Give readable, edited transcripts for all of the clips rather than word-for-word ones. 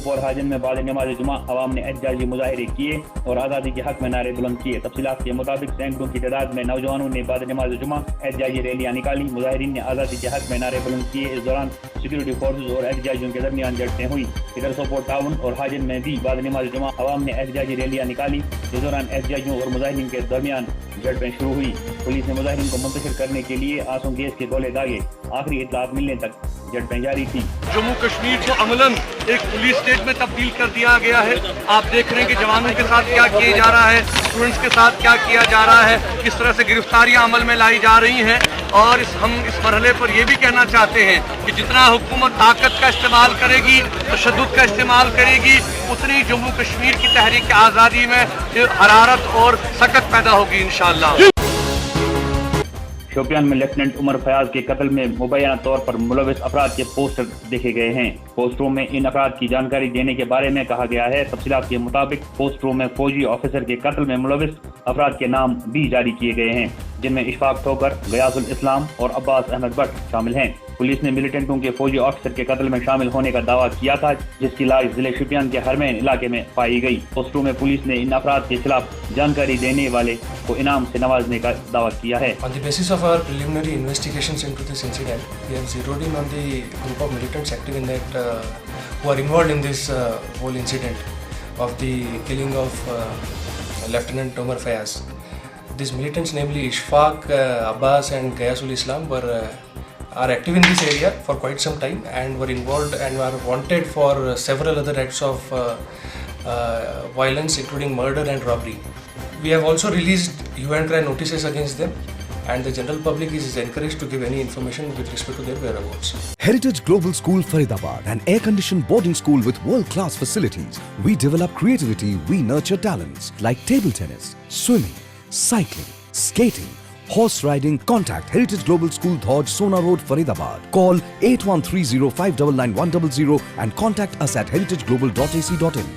सोपोर हाजिन में बाद नमाज जुमा अवाम ने एहतजाजी मुजाहरे किए और आज़ादी के हक में नारे बुलंद किए। तफसीलात के मुताबिक सैकड़ों की तादाद में नौजवानों ने बाद नमाज जुमा एहतजाजी रैलियाँ निकाली। मुजाहिरीन ने आज़ादी के हक में नारे बुलंद किए। इस दौरान सिक्योरिटी फोर्सेज और एहतजाजियों के दरमियान झड़पें हुई। इधर सोपोर टाउन और हाजिन में भी बाद नमाज जुमा अवाम ने एहतजाजी रैलियाँ निकाली। इस दौरान एहतजाजियों और मुजाहिरीन के दरमियान झड़पें शुरू हुई। पुलिस ने मुजाहिरीन को मुंतशिर करने के लिए आंसू गैस के गोले दागे। आखिरी इत्तलात मिलने तक झड़पें जारी थी। जम्मू कश्मीर को अमलन एक पुलिस स्टेट में तब्दील कर दिया गया है। आप देख रहे हैं कि जवानों के साथ क्या किया जा रहा है, स्टूडेंट्स के साथ क्या किया जा रहा है, किस तरह से गिरफ्तारियां अमल में लाई जा रही हैं। और हम इस मरहले पर यह भी कहना चाहते हैं कि जितना हुकूमत ताकत का इस्तेमाल करेगी, तशद्दुद का इस्तेमाल करेगी, उतनी जम्मू कश्मीर की तहरीक आज़ादी में हरारत और सकत पैदा होगी इंशाअल्लाह। शोपियान में लेफ्टिनेंट उमर फयाज के कत्ल में मुबैना तौर पर मुलविस अफराद के पोस्टर देखे गए हैं। पोस्टरों में इन अफराद की जानकारी देने के बारे में कहा गया है। तफसीलात के मुताबिक पोस्टरों में फौजी ऑफिसर के कत्ल में मुलविस अफराद के नाम भी जारी किए गए हैं, जिनमें इशफाक ठोकर, गयासुल इस्लाम और अब्बास अहमद भट्ट शामिल हैं। पुलिस ने मिलिटेंटों के फौजी ऑफिसर के कत्ल में शामिल होने का दावा किया था, जिसकी लाश जिले शोपियान के हरमैन इलाके में पाई गई। पोस्टरों में पुलिस ने इन अफराद के खिलाफ जानकारी देने वाले को इनाम से नवाजने का दावा किया है। On the basis of our preliminary investigations into this incident, we have zeroed in on the group of militants active in that who are involved in this whole incident of the killing of Lieutenant Umar Fayaz. These militants, namely Ishfaq, Abbas and Gayasul Islam, are active in this area for quite some time and were involved and were wanted for several other acts of violence, including murder and robbery. We have also released hue and cry notices against them, and the general public is encouraged to give any information with respect to their whereabouts. Heritage Global School Faridabad, an air-conditioned boarding school with world-class facilities. We develop creativity, we nurture talents like table tennis, swimming, cycling, skating, horse riding. Contact Heritage Global School, Dhauj, Sona Road, Faridabad. Call 8130599100 and contact us at heritageglobal.ac.in.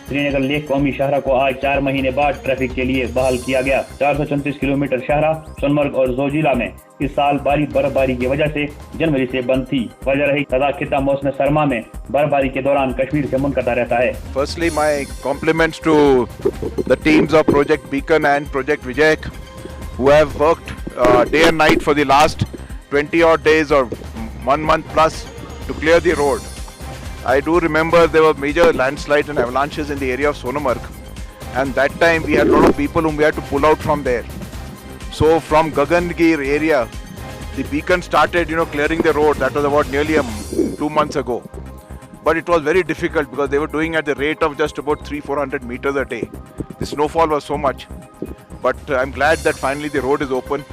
Srinagar lake कौमी शाहरा को आज 4 महीने बाद traffic के लिए बहाल किया गया। 434 किलोमीटर शाहरा सोनमर्ग और जोजिला में इस साल भारी बर्फबारी की वजह से जनवरी से बंद थी। वजह रही सदा खिता मौसम सरमा में बर्फबारी के दौरान कश्मीर से मुनक़ता रहता है। Firstly, my compliments to the teams of Project Beacon and Project Vijay, who have worked day and night for the last 20 odd days or 1 month plus to clear the road. I do remember there were major landslides and avalanches in the area of Sonamarg, and that time we had a lot of people whom we had to pull out from there. So from Gagangir area, the Beacon started, clearing the road. That was about nearly 2 months ago. But it was very difficult because they were doing at the rate of just about 300-400 meters a day. The snowfall was so much. But I'm glad that finally the road is open.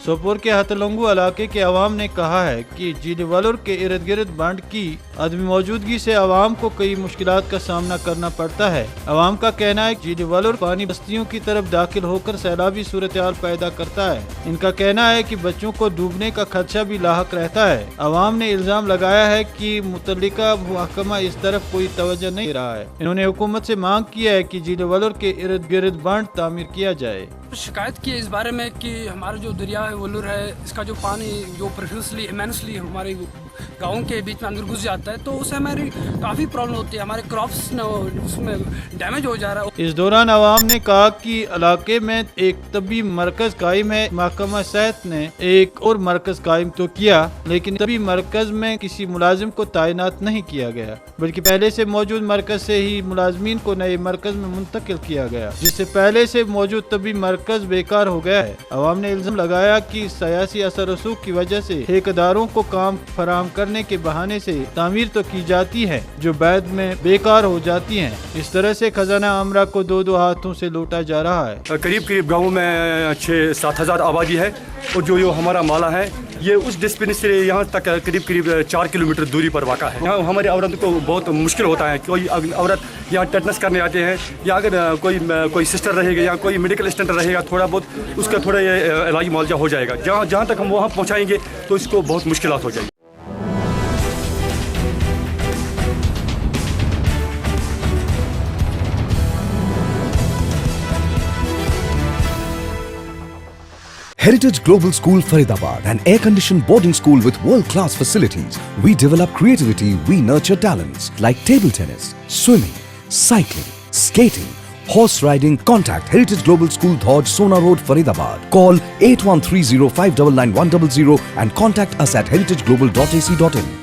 Sopore के हतलंगू इलाके के अवाम ने कहा है कि झील वलुर के इर्द गिर्द बांध की अदमी मौजूदगी से अवाम को कई मुश्किलात का सामना करना पड़ता है। अवाम का कहना है कि झील वलुर पानी बस्तियों की तरफ दाखिल होकर सैलाबी सूरत हाल पैदा करता है। इनका कहना है कि बच्चों को डूबने का खदशा भी लाहक रहता है। अवाम ने इल्जाम लगाया है कि मुतल्लिका महकमा इस तरफ कोई तवज्जो नहीं दे रहा है। इन्होंने हुकूमत से मांग किया है कि झील वलुर के इर्द गिर्द बांध तामीर किया जाए। शिकायत की इस बारे में कि हमारा जो दरिया है वलुर है, इसका जो पानी जो प्रोफ्यूसली इमेंसली हमारे गाँव के बीच में अंदर घुस जाता है, तो उससे हमारी काफ़ी प्रॉब्लम होती है। हमारे क्रॉप्स उसमें डैमेज हो जा रहा है। इस दौरान अवाम ने कहा कि इलाके में एक तबी मरकज कायम है। महकमा सेहत ने एक और मरकज कायम तो किया, लेकिन तबी मरकज में किसी मुलाजिम को तैनात नहीं किया गया, बल्कि पहले से मौजूद मरकज से ही मुलाजमीन को नए मरकज में मुंतकिल किया गया, जिससे पहले से मौजूद तबी मरकज बेकार हो गया है। अवाम ने इल्जाम लगाया कि सियासी असर रसूख की वजह से ठेकेदारों को काम फराहम करने के बहाने से तामीर तो की जाती है जो बाद में बेकार हो जाती हैं। इस तरह से खजाना आमरा को 2-2 हाथों से लूटा जा रहा है। करीब गाँव में 6-7 हज़ार आबादी है, और जो हमारा माला है ये उस डिस्पेंसरी से यहाँ तक करीब 4 किलोमीटर दूरी पर वाक़ा है। यहाँ हमारी औरत को बहुत मुश्किल होता है। कोई औरत यहाँ टेटनस करने आते हैं, या अगर कोई सिस्टर रहेगा या कोई मेडिकल असिस्टेंट रहेगा, थोड़ा बहुत उसका थोड़ा इलाज मुआवजा हो जाएगा। जहाँ तक हम वहाँ पहुँचाएंगे तो इसको बहुत मुश्किलात हो जाएगी। Heritage Global School Faridabad, an air-conditioned boarding school with world-class facilities. We develop creativity, we nurture talents like table tennis, swimming, cycling, skating, horse riding. Contact Heritage Global School, Dhauj, Sona Road, Faridabad. Call 8130599100 and contact us at heritageglobal.ac.in.